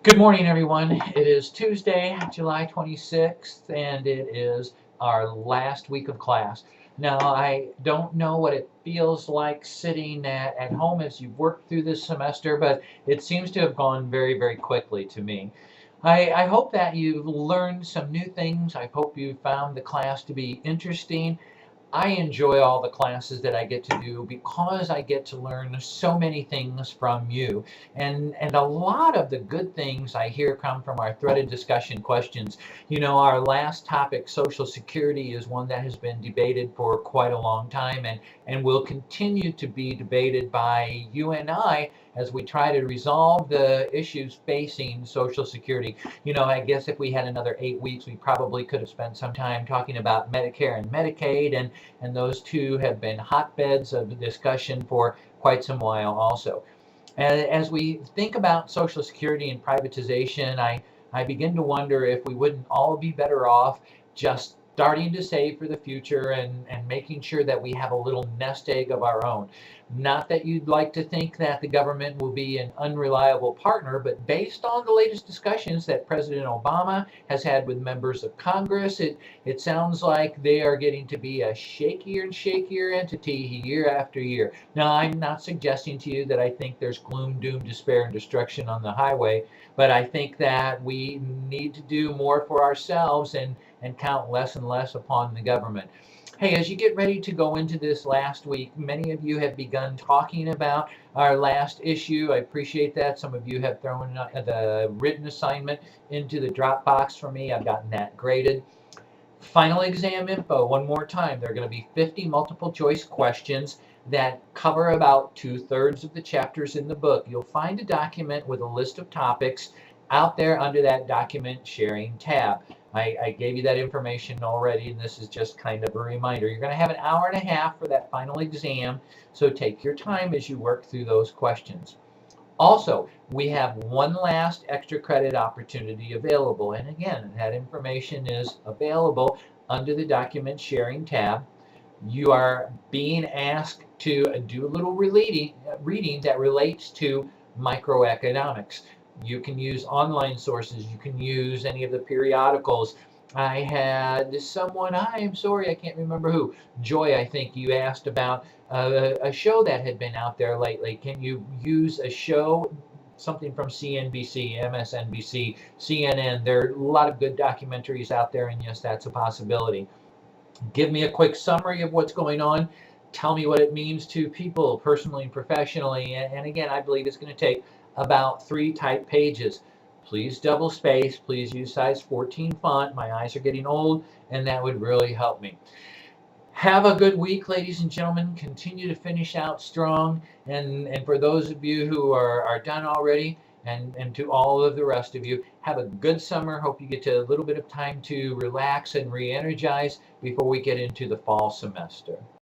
Good morning, everyone. It is Tuesday, July 26th, and it is our last week of class. Now, I don't know what it feels like sitting at home as you've worked through this semester, but it seems to have gone very, very quickly to me. I hope that you've learned some new things. I hope you found the class to be interesting. I enjoy all the classes that I get to do because I get to learn so many things from you. And a lot of the good things I hear come from our threaded discussion questions. You know, our last topic, Social Security, is one that has been debated for quite a long time and will continue to be debated by you and I as we try to resolve the issues facing Social Security. You know, I guess if we had another 8 weeks, we probably could have spent some time talking about Medicare and Medicaid, and those two have been hotbeds of discussion for quite some while also. And as we think about Social Security and privatization, I begin to wonder if we wouldn't all be better off just starting to save for the future and making sure that we have a little nest egg of our own. Not that you'd like to think that the government will be an unreliable partner, but based on the latest discussions that President Obama has had with members of Congress, it sounds like they are getting to be a shakier and shakier entity year after year. Now, I'm not suggesting to you that I think there's gloom, doom, despair, and destruction on the highway, but I think that we need to do more for ourselves and count less and less upon the government. Hey, as you get ready to go into this last week, many of you have begun talking about our last issue. I appreciate that. Some of you have thrown the written assignment into the Dropbox for me. I've gotten that graded. Final exam info, one more time. There are going to be 50 multiple choice questions that cover about 2/3 of the chapters in the book. You'll find a document with a list of topics out there under that document sharing tab. I gave you that information already, and this is just kind of a reminder. You're going to have an hour and a half for that final exam, so take your time as you work through those questions. Also, we have one last extra credit opportunity available. And again, that information is available under the document sharing tab. You are being asked to do a little reading that relates to microeconomics. You can use online sources. You can use any of the periodicals. I had someone, I'm sorry, I can't remember who. Joy, I think you asked about a show that had been out there lately. Can you use a show, something from CNBC, MSNBC, CNN? There are a lot of good documentaries out there, and yes, that's a possibility. Give me a quick summary of what's going on. Tell me what it means to people personally and professionally. And again, I believe it's going to take about 3 type pages. Please double space. Please use size 14 font. My eyes are getting old, and that would really help me. Have a good week, ladies and gentlemen. Continue to finish out strong. And for those of you who are done already, and to all of the rest of you, have a good summer. Hope you get a little bit of time to relax and re energize before we get into the fall semester.